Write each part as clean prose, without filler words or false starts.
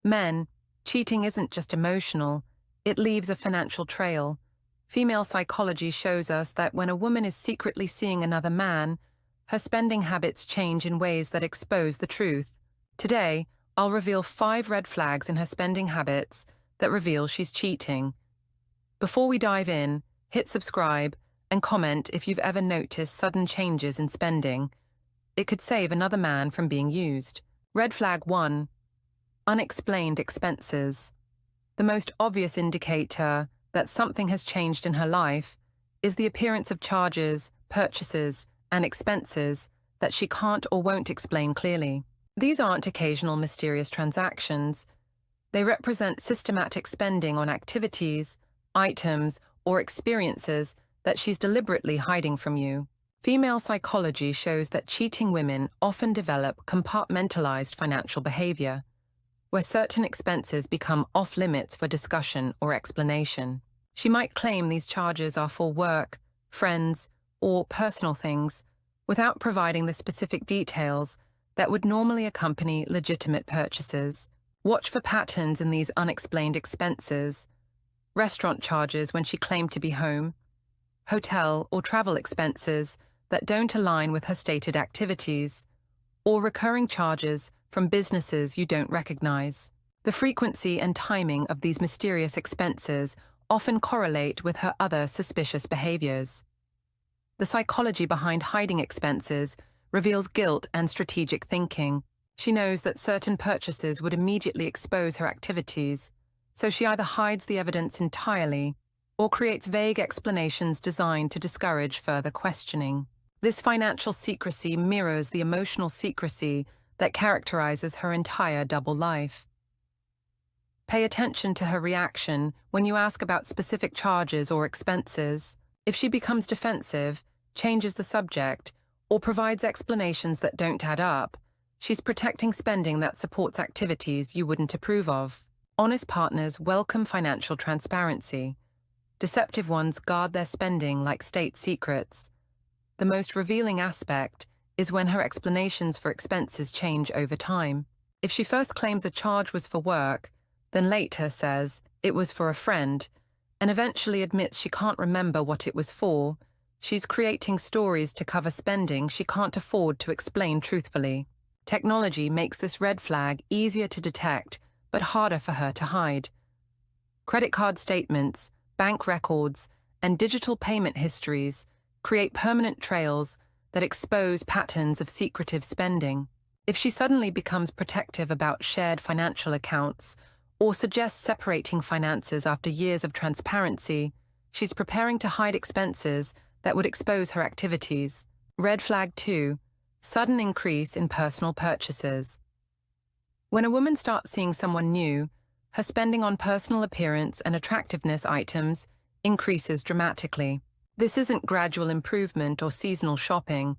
Men, cheating isn't just emotional, it leaves a financial trail. Female psychology shows us that when a woman is secretly seeing another man, her spending habits change in ways that expose the truth. Today, I'll reveal 5 red flags in her spending habits that reveal she's cheating. Before we dive in, hit subscribe and comment if you've ever noticed sudden changes in spending. It could save another man from being used. Red flag 1. Unexplained expenses. The most obvious indicator that something has changed in her life is the appearance of charges, purchases, and expenses that she can't or won't explain clearly. These aren't occasional mysterious transactions. They represent systematic spending on activities, items, or experiences that she's deliberately hiding from you. Female psychology shows that cheating women often develop compartmentalized financial behavior, where certain expenses become off-limits for discussion or explanation. She might claim these charges are for work, friends, or personal things, without providing the specific details that would normally accompany legitimate purchases. Watch for patterns in these unexplained expenses: restaurant charges when she claimed to be home, hotel or travel expenses that don't align with her stated activities, or recurring charges from businesses you don't recognize. The frequency and timing of these mysterious expenses often correlate with her other suspicious behaviors. The psychology behind hiding expenses reveals guilt and strategic thinking. She knows that certain purchases would immediately expose her activities, so she either hides the evidence entirely or creates vague explanations designed to discourage further questioning. This financial secrecy mirrors the emotional secrecy that characterizes her entire double life. Pay attention to her reaction when you ask about specific charges or expenses. If she becomes defensive, changes the subject, or provides explanations that don't add up, she's protecting spending that supports activities you wouldn't approve of. Honest partners welcome financial transparency. Deceptive ones guard their spending like state secrets. The most revealing aspect is when her explanations for expenses change over time. If she first claims a charge was for work, then later says it was for a friend, and eventually admits she can't remember what it was for, she's creating stories to cover spending she can't afford to explain truthfully. Technology makes this red flag easier to detect, but harder for her to hide. Credit card statements, bank records, and digital payment histories create permanent trails that expose patterns of secretive spending. If she suddenly becomes protective about shared financial accounts or suggests separating finances after years of transparency, she's preparing to hide expenses that would expose her activities. Red flag 2. Sudden increase in personal purchases. When a woman starts seeing someone new, her spending on personal appearance and attractiveness items increases dramatically. This isn't gradual improvement or seasonal shopping.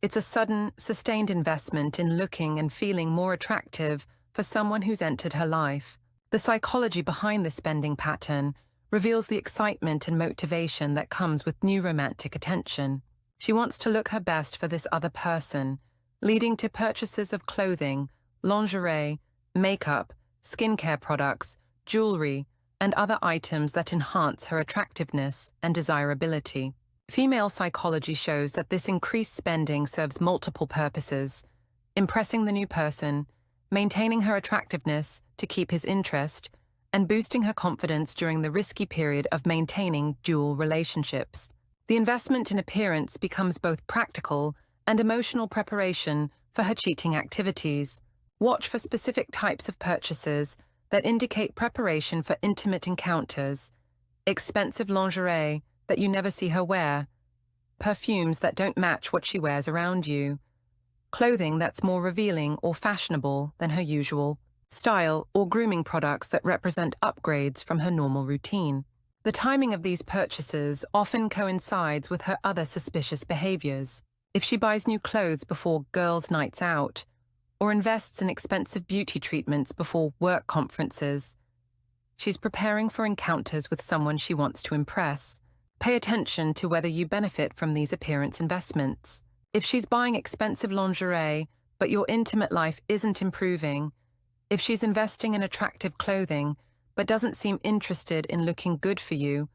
It's a sudden, sustained investment in looking and feeling more attractive for someone who's entered her life. The psychology behind this spending pattern reveals the excitement and motivation that comes with new romantic attention. She wants to look her best for this other person, leading to purchases of clothing, lingerie, makeup, skincare products, jewelry, and other items that enhance her attractiveness and desirability. Female psychology shows that this increased spending serves multiple purposes: impressing the new person, maintaining her attractiveness to keep his interest, and boosting her confidence during the risky period of maintaining dual relationships. The investment in appearance becomes both practical and emotional preparation for her cheating activities. Watch for specific types of purchases that indicate preparation for intimate encounters: expensive lingerie that you never see her wear, perfumes that don't match what she wears around you, clothing that's more revealing or fashionable than her usual style, or grooming products that represent upgrades from her normal routine. The timing of these purchases often coincides with her other suspicious behaviors. If she buys new clothes before girls' nights out, or invests in expensive beauty treatments before work conferences, she's preparing for encounters with someone she wants to impress. Pay attention to whether you benefit from these appearance investments. If she's buying expensive lingerie, but your intimate life isn't improving, If she's investing in attractive clothing but doesn't seem interested in looking good for you,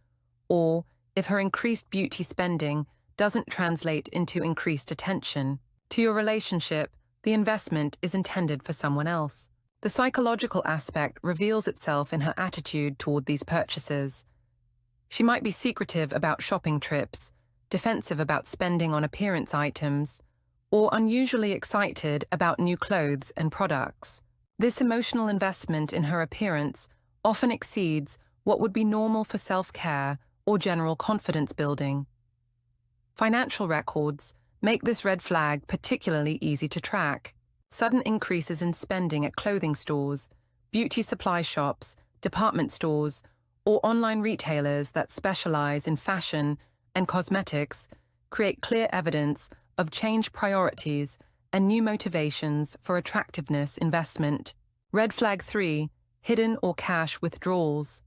or if her increased beauty spending doesn't translate into increased attention to your relationship, the investment is intended for someone else. The psychological aspect reveals itself in her attitude toward these purchases. She might be secretive about shopping trips, defensive about spending on appearance items, or unusually excited about new clothes and products. This emotional investment in her appearance often exceeds what would be normal for self-care or general confidence building. Financial records make this red flag particularly easy to track. Sudden increases in spending at clothing stores, beauty supply shops, department stores, or online retailers that specialize in fashion and cosmetics create clear evidence of changed priorities and new motivations for attractiveness investment. Red flag 3, hidden or cash withdrawals.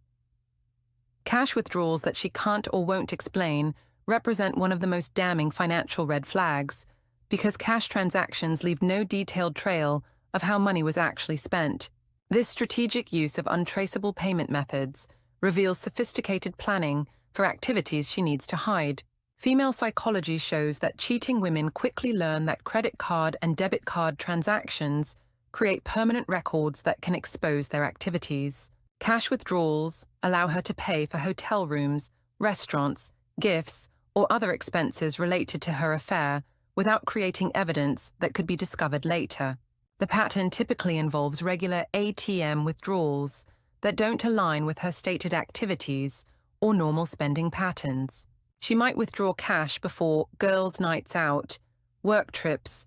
Cash withdrawals that she can't or won't explain represent one of the most damning financial red flags, because cash transactions leave no detailed trail of how money was actually spent. This strategic use of untraceable payment methods reveals sophisticated planning for activities she needs to hide. Female psychology shows that cheating women quickly learn that credit card and debit card transactions create permanent records that can expose their activities. Cash withdrawals allow her to pay for hotel rooms, restaurants, gifts, or other expenses related to her affair without creating evidence that could be discovered later. The pattern typically involves regular ATM withdrawals that don't align with her stated activities or normal spending patterns. She might withdraw cash before girls' nights out, work trips,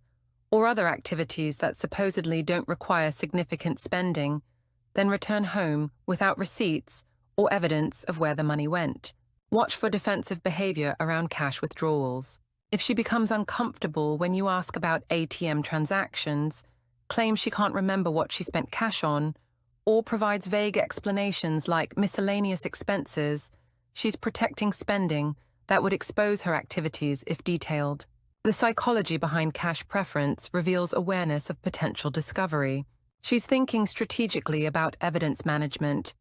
or other activities that supposedly don't require significant spending, then return home without receipts or evidence of where the money went. Watch for defensive behavior around cash withdrawals. If she becomes uncomfortable when you ask about ATM transactions, claims she can't remember what she spent cash on, or provides vague explanations like miscellaneous expenses, she's protecting spending that would expose her activities if detailed. The psychology behind cash preference reveals awareness of potential discovery. She's thinking strategically about evidence management,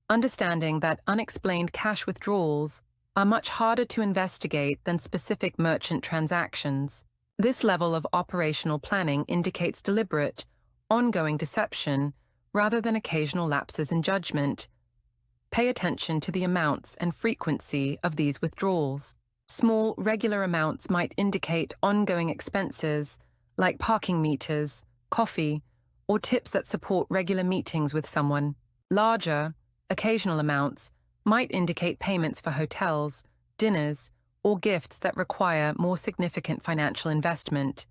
understanding that unexplained cash withdrawals are much harder to investigate than specific merchant transactions. This level of operational planning indicates deliberate, ongoing deception rather than occasional lapses in judgment. Pay attention to the amounts and frequency of these withdrawals. Small, regular amounts might indicate ongoing expenses, like parking meters, coffee, or tips that support regular meetings with someone. Larger, occasional amounts might indicate payments for hotels, dinners, or gifts that require more significant financial investment.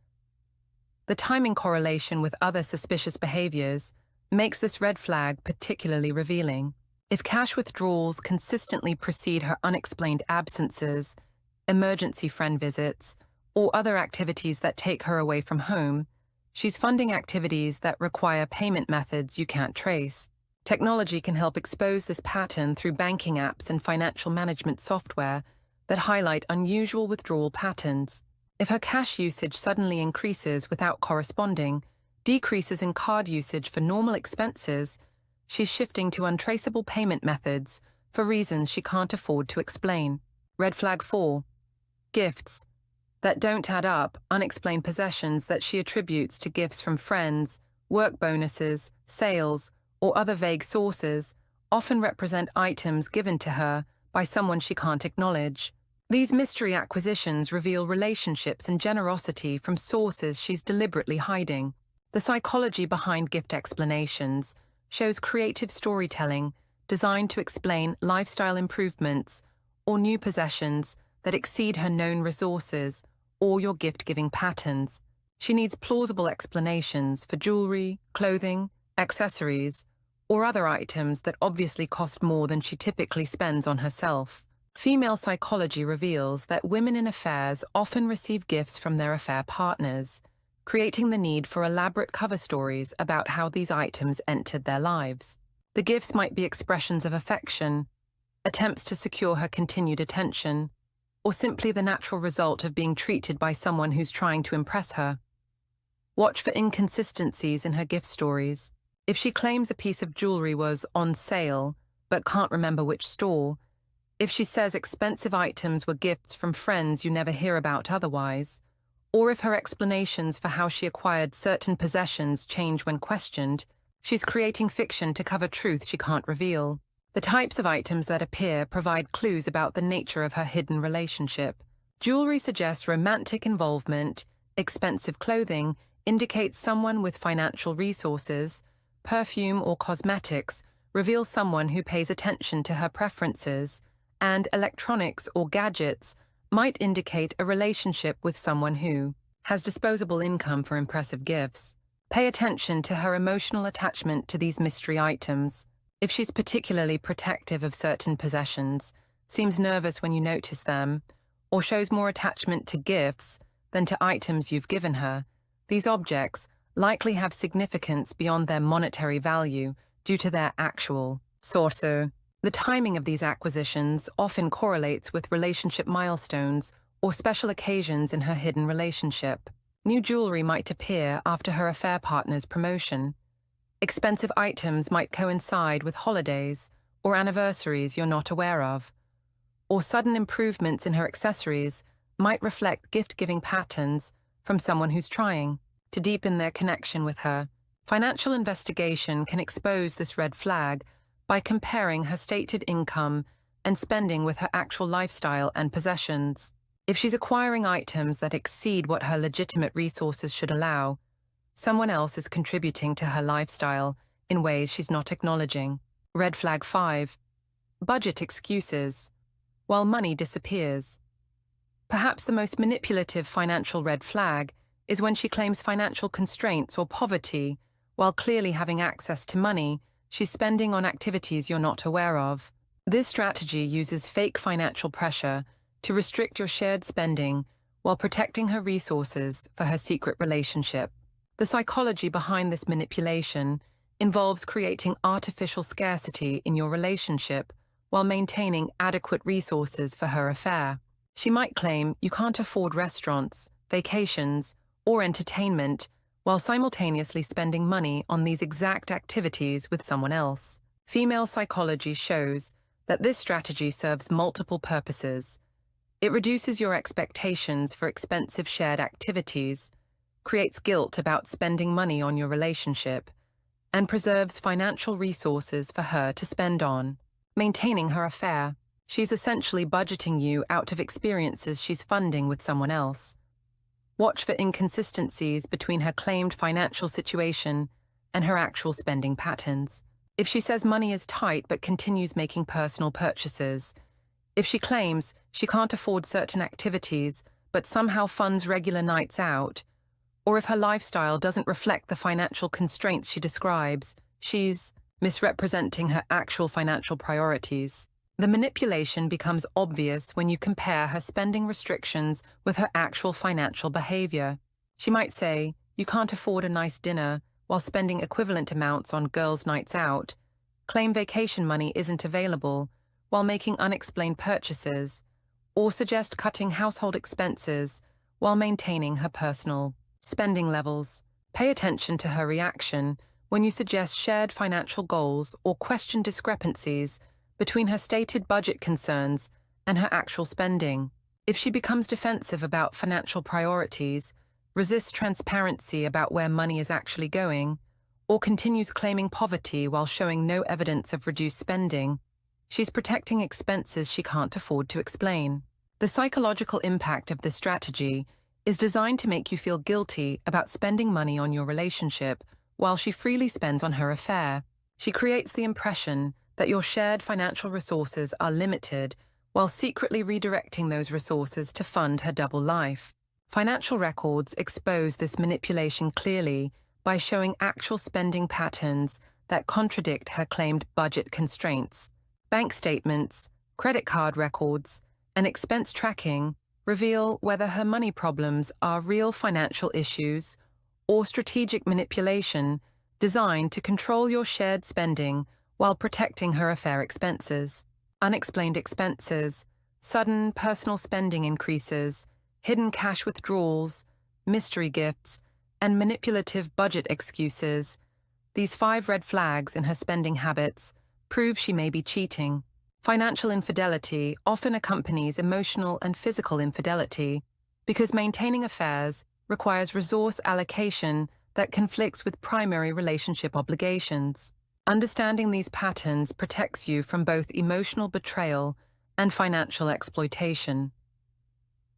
The timing correlation with other suspicious behaviors makes this red flag particularly revealing. If cash withdrawals consistently precede her unexplained absences, emergency friend visits, or other activities that take her away from home, she's funding activities that require payment methods you can't trace. Technology can help expose this pattern through banking apps and financial management software that highlight unusual withdrawal patterns. If her cash usage suddenly increases without corresponding, decreases in card usage for normal expenses, she's shifting to untraceable payment methods for reasons she can't afford to explain. Red flag 4. Gifts that don't add up, unexplained possessions that she attributes to gifts from friends, work bonuses, sales, or other vague sources often represent items given to her by someone she can't acknowledge. These mystery acquisitions reveal relationships and generosity from sources she's deliberately hiding. The psychology behind gift explanations shows creative storytelling designed to explain lifestyle improvements or new possessions that exceed her known resources or your gift-giving patterns. She needs plausible explanations for jewelry, clothing, accessories, or other items that obviously cost more than she typically spends on herself. Female psychology reveals that women in affairs often receive gifts from their affair partners, creating the need for elaborate cover stories about how these items entered their lives. The gifts might be expressions of affection, attempts to secure her continued attention, or simply the natural result of being treated by someone who's trying to impress her. Watch for inconsistencies in her gift stories. If she claims a piece of jewelry was on sale but can't remember which store, if she says expensive items were gifts from friends you never hear about otherwise, or if her explanations for how she acquired certain possessions change when questioned, she's creating fiction to cover truth she can't reveal. The types of items that appear provide clues about the nature of her hidden relationship. Jewelry suggests romantic involvement, expensive clothing indicates someone with financial resources, perfume or cosmetics reveals someone who pays attention to her preferences, and electronics or gadgets might indicate a relationship with someone who has disposable income for impressive gifts. Pay attention to her emotional attachment to these mystery items. If she's particularly protective of certain possessions, seems nervous when you notice them, or shows more attachment to gifts than to items you've given her, these objects likely have significance beyond their monetary value due to their actual source. The timing of these acquisitions often correlates with relationship milestones or special occasions in her hidden relationship. New jewelry might appear after her affair partner's promotion. Expensive items might coincide with holidays or anniversaries you're not aware of. Or sudden improvements in her accessories might reflect gift-giving patterns from someone who's trying to deepen their connection with her. Financial investigation can expose this red flag by comparing her stated income and spending with her actual lifestyle and possessions. If she's acquiring items that exceed what her legitimate resources should allow, someone else is contributing to her lifestyle in ways she's not acknowledging. Red flag 5. Budget excuses. While money disappears. Perhaps the most manipulative financial red flag is when she claims financial constraints or poverty, while clearly having access to money she's spending on activities you're not aware of. This strategy uses fake financial pressure to restrict your shared spending while protecting her resources for her secret relationship. The psychology behind this manipulation involves creating artificial scarcity in your relationship while maintaining adequate resources for her affair. She might claim you can't afford restaurants, vacations, or entertainment while simultaneously spending money on these exact activities with someone else. Female psychology shows that this strategy serves multiple purposes. It reduces your expectations for expensive shared activities, creates guilt about spending money on your relationship, and preserves financial resources for her to spend on maintaining her affair. She's essentially budgeting you out of experiences she's funding with someone else. Watch for inconsistencies between her claimed financial situation and her actual spending patterns. If she says money is tight but continues making personal purchases, if she claims she can't afford certain activities but somehow funds regular nights out, or if her lifestyle doesn't reflect the financial constraints she describes, she's misrepresenting her actual financial priorities. The manipulation becomes obvious when you compare her spending restrictions with her actual financial behavior. She might say, you can't afford a nice dinner while spending equivalent amounts on girls' nights out, claim vacation money isn't available while making unexplained purchases, or suggest cutting household expenses while maintaining her personal spending levels. Pay attention to her reaction when you suggest shared financial goals or question discrepancies between her stated budget concerns and her actual spending. If she becomes defensive about financial priorities, resists transparency about where money is actually going, or continues claiming poverty while showing no evidence of reduced spending, she's protecting expenses she can't afford to explain. The psychological impact of this strategy is designed to make you feel guilty about spending money on your relationship while she freely spends on her affair. She creates the impression that your shared financial resources are limited while secretly redirecting those resources to fund her double life. Financial records expose this manipulation clearly by showing actual spending patterns that contradict her claimed budget constraints. Bank statements, credit card records, and expense tracking reveal whether her money problems are real financial issues or strategic manipulation designed to control your shared spending while protecting her affair expenses. Unexplained expenses, sudden personal spending increases, hidden cash withdrawals, mystery gifts, and manipulative budget excuses These 5 red flags in her spending habits prove she may be cheating. Financial infidelity often accompanies emotional and physical infidelity because maintaining affairs requires resource allocation that conflicts with primary relationship obligations. Understanding these patterns protects you from both emotional betrayal and financial exploitation.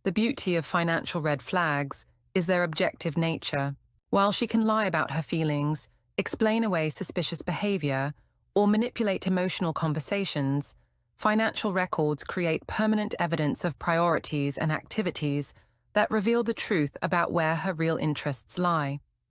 The beauty of financial red flags is their objective nature. While she can lie about her feelings, explain away suspicious behavior, or manipulate emotional conversations, financial records create permanent evidence of priorities and activities that reveal the truth about where her real interests lie.